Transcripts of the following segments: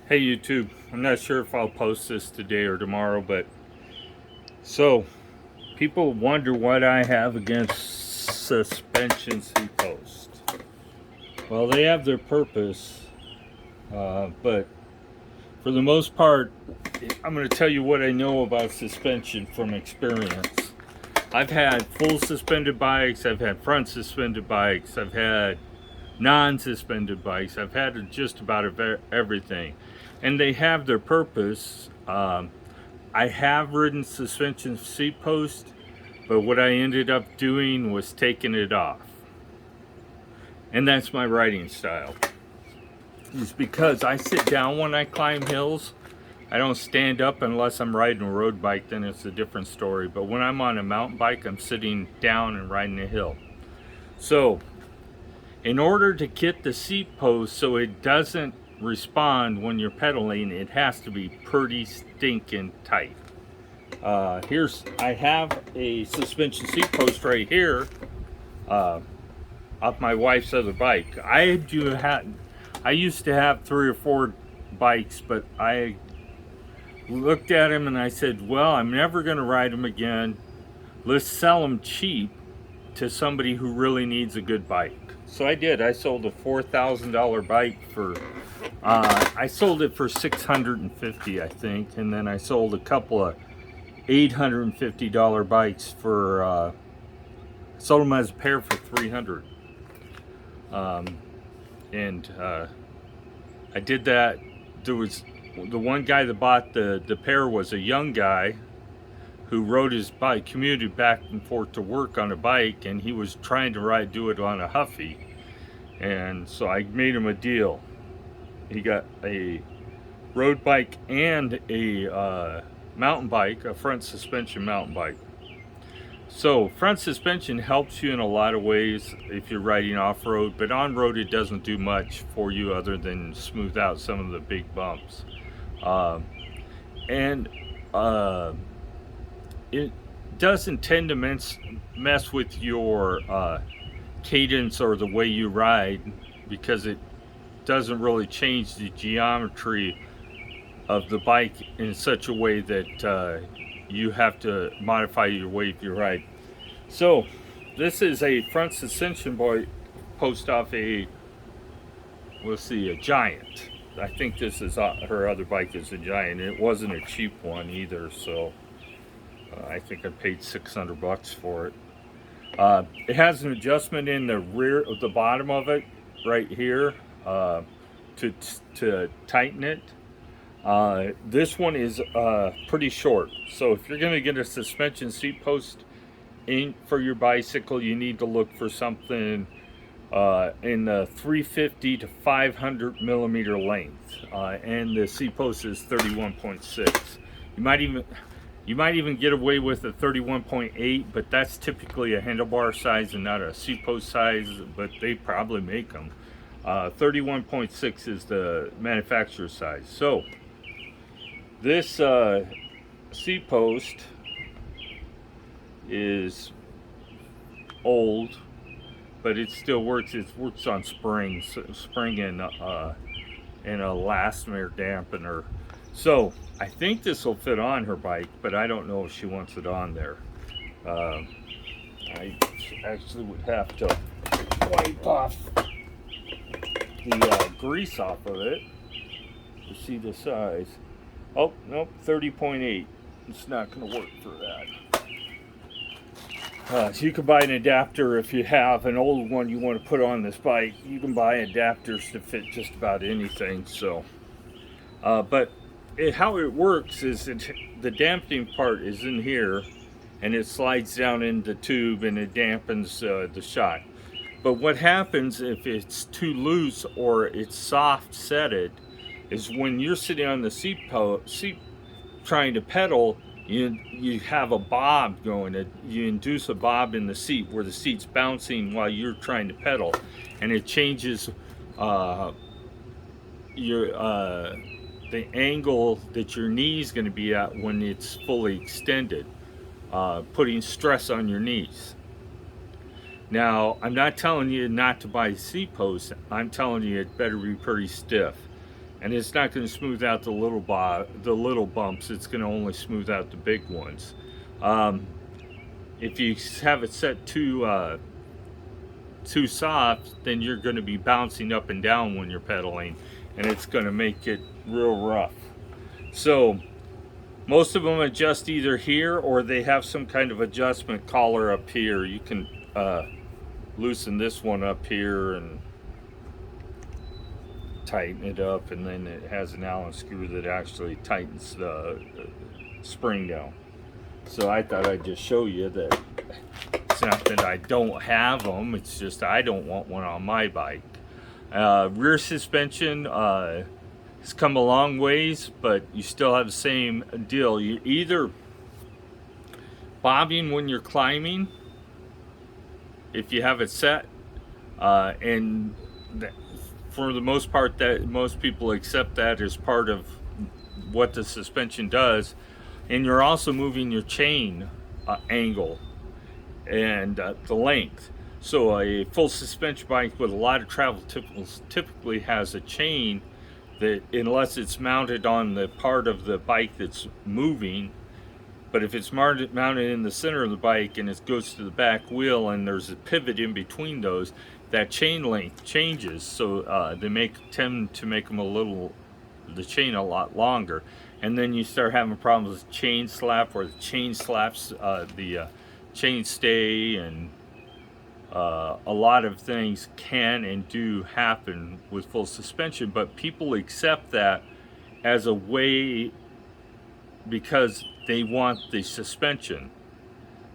Hey YouTube, I'm not sure if I'll post this today or tomorrow, but so people wonder what I have against suspension seat posts. Well, they have their purpose, but for the most part, I'm going to tell you what I know about suspension from experience. I've had full suspended bikes, I've had front suspended bikes, I've had non-suspended bikes, I've had just about everything, and they have their purpose. I have ridden suspension seat post, but what I ended up doing was taking it off. And that's my riding style. It's because I sit down when I climb hills. I don't stand up unless I'm riding a road bike, then it's a different story. But when I'm on a mountain bike, I'm sitting down and riding a hill. So, in order to get the seat post so it doesn't respond when you're pedaling, it has to be pretty stinking tight. I have a suspension seat post right here, off my wife's other bike. I used to have 3 or 4 bikes, but I looked at them and I said, well, I'm never going to ride them again. Let's sell them cheap to somebody who really needs a good bike. So I did. I sold a $4,000 bike for, I sold it for $650, I think, and then I sold a couple of $850 bikes for, sold them as a pair for $300. And I did that. There was the one guy that bought the pair was a young guy who rode his bike, commuted back and forth to work on a bike, and he was trying to do it on a Huffy. And so I made him a deal. He got a road bike and a mountain bike, a front suspension mountain bike. So front suspension helps you in a lot of ways if you're riding off-road, but on-road it doesn't do much for you other than smooth out some of the big bumps. And it doesn't tend to mess with your cadence or the way you ride, because it doesn't really change the geometry of the bike in such a way that you have to modify your way if you ride. So this is a front suspension post off a, we'll see, a Giant. I think this is her other bike is a Giant. It wasn't a cheap one either, so I think I paid $600 for it. It has an adjustment in the rear of the bottom of it right here, to tighten it. This one is pretty short, so if you're going to get a suspension seat post in for your bicycle, you need to look for something in the 350 to 500 millimeter length, and the seat post is 31.6. You might even get away with a 31.8, but that's typically a handlebar size and not a seat post size, but they probably make them. 31.6 is the manufacturer size. So this seat post is old, but it still works. It works on springs, spring and an elastomer dampener. So I think this will fit on her bike, but I don't know if she wants it on there. I actually would have to wipe off the grease off of it to see the size. Oh, nope, 30.8. It's not going to work for that. So you can buy an adapter if you have an old one you want to put on this bike. You can buy adapters to fit just about anything. So, but how it works is the dampening part is in here, and it slides down in the tube and it dampens the shock. But what happens if it's too loose or it's soft setted is when you're sitting on the seat trying to pedal, you have a bob going. You induce a bob in the seat where the seat's bouncing while you're trying to pedal, and it changes the angle that your knee is going to be at when it's fully extended, putting stress on your knees. Now, I'm not telling you not to buy seat posts. I'm telling you it better be pretty stiff. and it's not going to smooth out the little bumps. It's going to only smooth out the big ones. Um, if you have it set too soft, then you're going to be bouncing up and down when you're pedaling, and it's going to make it real rough. So most of them adjust either here, or they have some kind of adjustment collar up here. You can loosen this one up here and tighten it up, and then it has an Allen screw that actually tightens the spring down. So I thought I'd just show you that it's not that I don't have them, it's just I don't want one on my bike. Rear suspension has come a long ways, but you still have the same deal. You're either bobbing when you're climbing, if you have it set, and for the most part, that most people accept that as part of what the suspension does, and you're also moving your chain angle and the length. So a full suspension bike with a lot of travel typically has a chain that, unless it's mounted on the part of the bike that's moving, but if it's mounted in the center of the bike and it goes to the back wheel and there's a pivot in between those, that chain length changes. So they tend to make them the chain a lot longer, and then you start having problems with chain slap, where the chain slaps the chain stay, and a lot of things can and do happen with full suspension. But people accept that as a way because they want the suspension.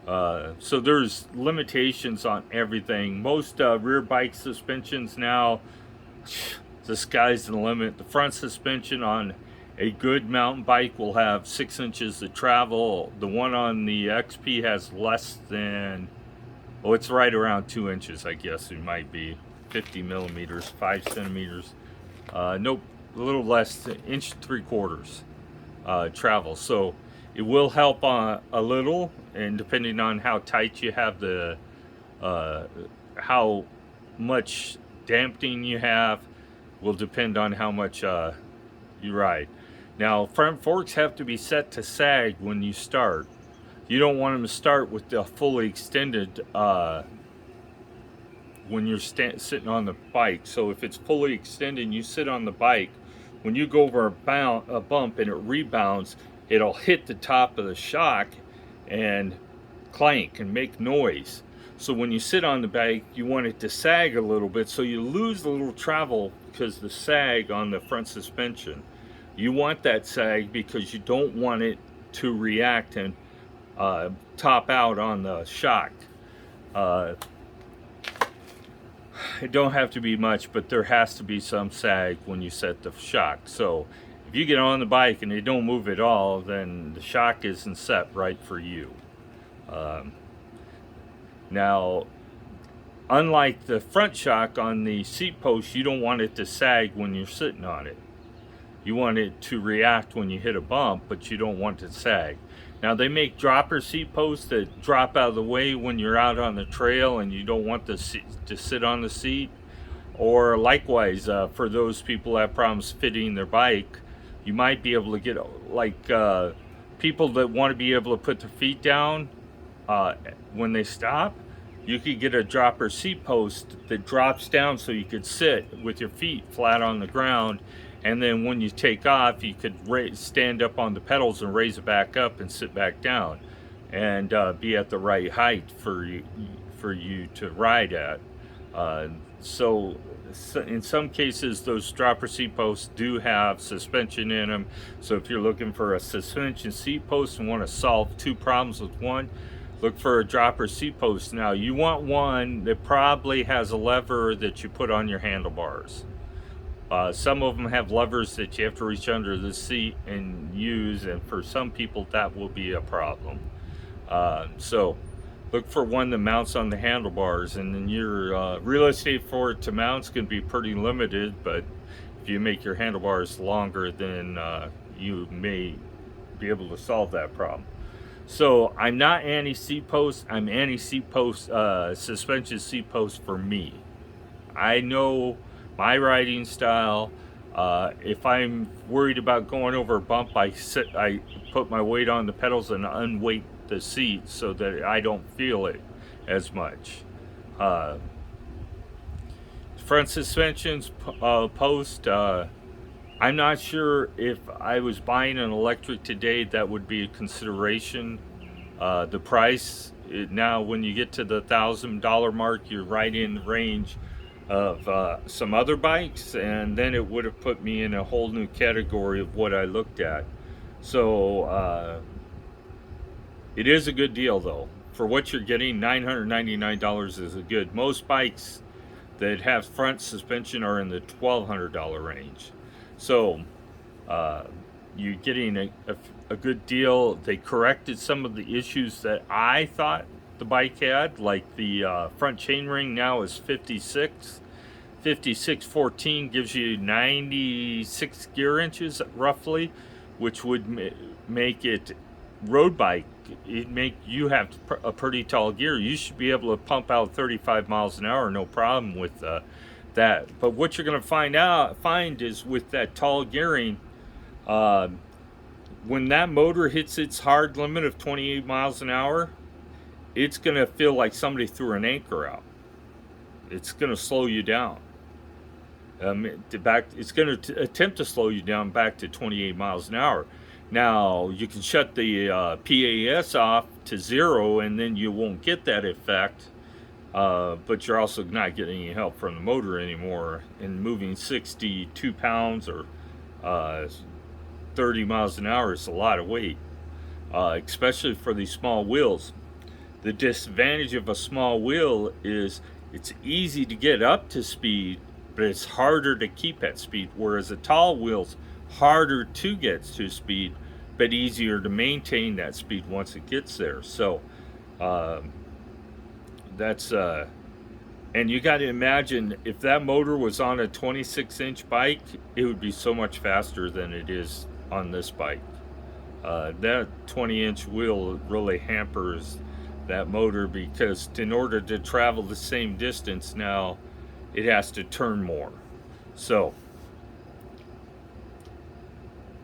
So there's limitations on everything. Most rear bike suspensions now, the sky's the limit. The front suspension on a good mountain bike will have 6 inches of travel. The one on the XP has less than, oh, it's right around 2 inches, I guess it might be 50 millimeters, 5 centimeters. Nope, a little less than 1.75 inches travel. So it will help a little, and depending on how tight you have the, how much damping you have, will depend on how much you ride. Now, front forks have to be set to sag when you start. You don't want them to start with the fully extended when you're sitting on the bike. So if it's fully extended and you sit on the bike, when you go over a bump and it rebounds, it'll hit the top of the shock and clank and make noise. So when you sit on the bike, you want it to sag a little bit, so you lose a little travel because the sag on the front suspension. You want that sag because you don't want it to react and top out on the shock. It don't have to be much, but there has to be some sag when you set the shock. So if you get on the bike and they don't move at all, then the shock isn't set right for you. Now, unlike the front shock on the seat post, you don't want it to sag when you're sitting on it. You want it to react when you hit a bump, but you don't want it to sag. Now, they make dropper seat posts that drop out of the way when you're out on the trail and you don't want the seat to sit on the seat. Or likewise, for those people that have problems fitting their bike, you might be able to get, like, people that want to be able to put their feet down when they stop. You could get a dropper seat post that drops down so you could sit with your feet flat on the ground, and then when you take off, you could stand up on the pedals and raise it back up and sit back down, and be at the right height for you to ride at. So in some cases, those dropper seat posts do have suspension in them. So if you're looking for a suspension seat post and want to solve two problems with one, look for a dropper seat post. Now, you want one that probably has a lever that you put on your handlebars. Some of them have levers that you have to reach under the seat and use, and for some people that will be a problem. So look for one that mounts on the handlebars, and then your real estate for it to mount is going to be pretty limited, but if you make your handlebars longer, then you may be able to solve that problem. So I'm not anti-seat post, I'm anti-seat post, suspension seat post for me. I know my riding style, If I'm worried about going over a bump, I put my weight on the pedals and unweight the seat so that I don't feel it as much. Front suspensions post. I'm not sure if I was buying an electric today, that would be a consideration. The price, now when you get to the $1,000 mark, you're right in the range of some other bikes, and then it would have put me in a whole new category of what I looked at. So it is a good deal though. For what you're getting, $999 is a good. Most bikes that have front suspension are in the $1,200 range. So you're getting a good deal. They corrected some of the issues that I thought the bike had, like the front chainring now is 56. 5614 gives you 96 gear inches roughly, which would make it road bike. It make you have a pretty tall gear. You should be able to pump out 35 miles an hour, no problem with that. But what you're going to find is with that tall gearing, when that motor hits its hard limit of 28 miles an hour, it's going to feel like somebody threw an anchor out. It's going to slow you down. It's going to attempt to slow you down back to 28 miles an hour. Now, you can shut the PAS off to 0 and then you won't get that effect, but you're also not getting any help from the motor anymore. And moving 62 pounds or 30 miles an hour is a lot of weight, especially for these small wheels. The disadvantage of a small wheel is it's easy to get up to speed, but it's harder to keep at speed, whereas a tall wheel's harder to get to speed, but easier to maintain that speed once it gets there. So that's and you got to imagine if that motor was on a 26-inch bike, it would be so much faster than it is on this bike. That 20-inch wheel really hampers that motor, because in order to travel the same distance now, it has to turn more. So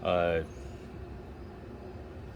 I'm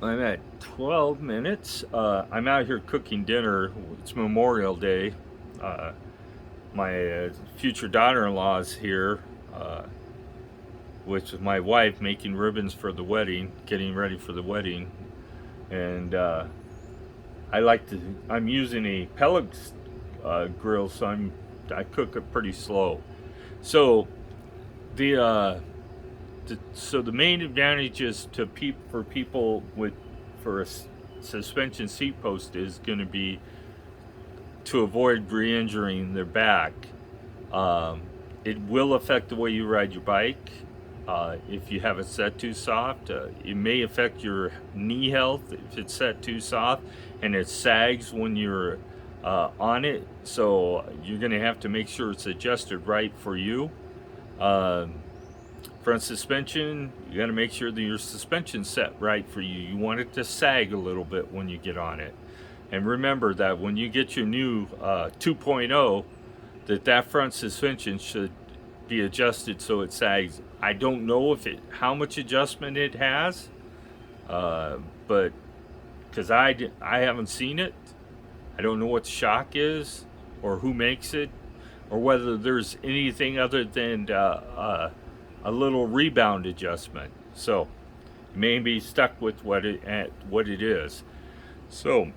at 12 minutes. I'm out here cooking dinner. It's Memorial Day. My future daughter-in-law is here, which is my wife, making ribbons for the wedding, getting ready for the wedding. And I'm using a pellet grill, so I cook it pretty slow. So the main advantages for people for a suspension seat post is going to be to avoid re-injuring their back. It will affect the way you ride your bike. If you have it set too soft, it may affect your knee health if it's set too soft and it sags when you're on it. So you're going to have to make sure it's adjusted right for you. Front suspension, you got to make sure that your suspension's set right for you. You want it to sag a little bit when you get on it. And remember that when you get your new 2.0, that front suspension should be adjusted so it sags. I don't know how much adjustment it has, but because I haven't seen it, I don't know what the shock is or who makes it, or whether there's anything other than a little rebound adjustment. So you may be stuck with what it is. So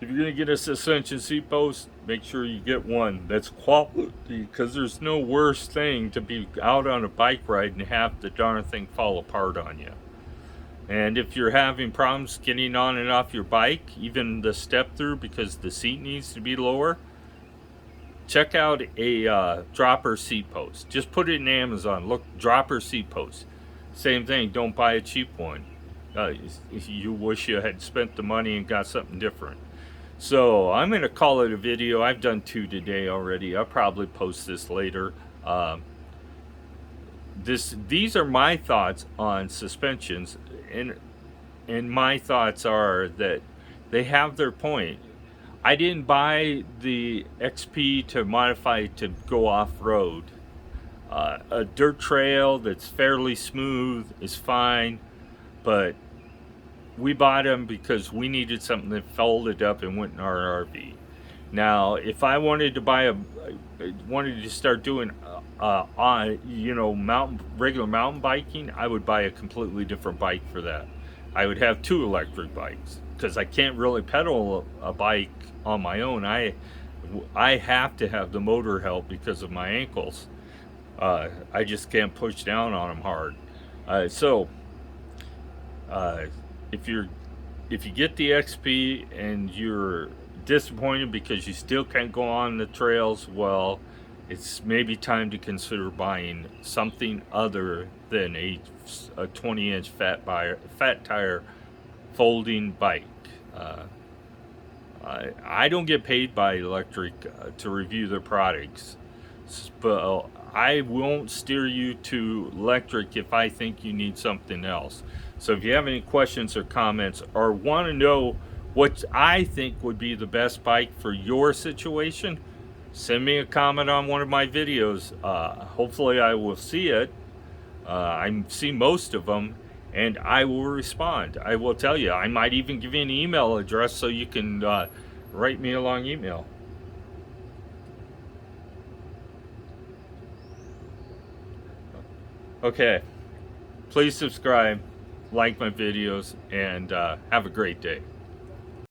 if you're going to get a suspension seat post, make sure you get one that's quality, because there's no worse thing to be out on a bike ride and have the darn thing fall apart on you. And if you're having problems getting on and off your bike, even the step through because the seat needs to be lower, check out a dropper seat post. Just put it in Amazon. Look, dropper seat post. Same thing. Don't buy a cheap one. If you wish you had spent the money and got something different. So I'm going to call it a video. I've done 2 today already. I'll probably post this later. These are my thoughts on suspensions, and my thoughts are that they have their point. I didn't buy the XP to modify to go off-road. A dirt trail that's fairly smooth is fine, but we bought them because we needed something that folded up and went in our RV. Now, if I wanted to wanted to start doing regular mountain biking, I would buy a completely different bike for that. I would have two electric bikes because I can't really pedal a bike on my own. I have to have the motor help because of my ankles. I just can't push down on them hard. So if you get the XP and you're disappointed because you still can't go on the trails, well, it's maybe time to consider buying something other than a 20-inch fat tire folding bike. I don't get paid by Lectric to review their products, but I won't steer you to Lectric if I think you need something else. So if you have any questions or comments, or want to know what I think would be the best bike for your situation, send me a comment on one of my videos. Hopefully I will see it. I see most of them, and I will respond. I will tell you. I might even give you an email address so you can write me a long email. Okay. Please subscribe, like my videos, and have a great day.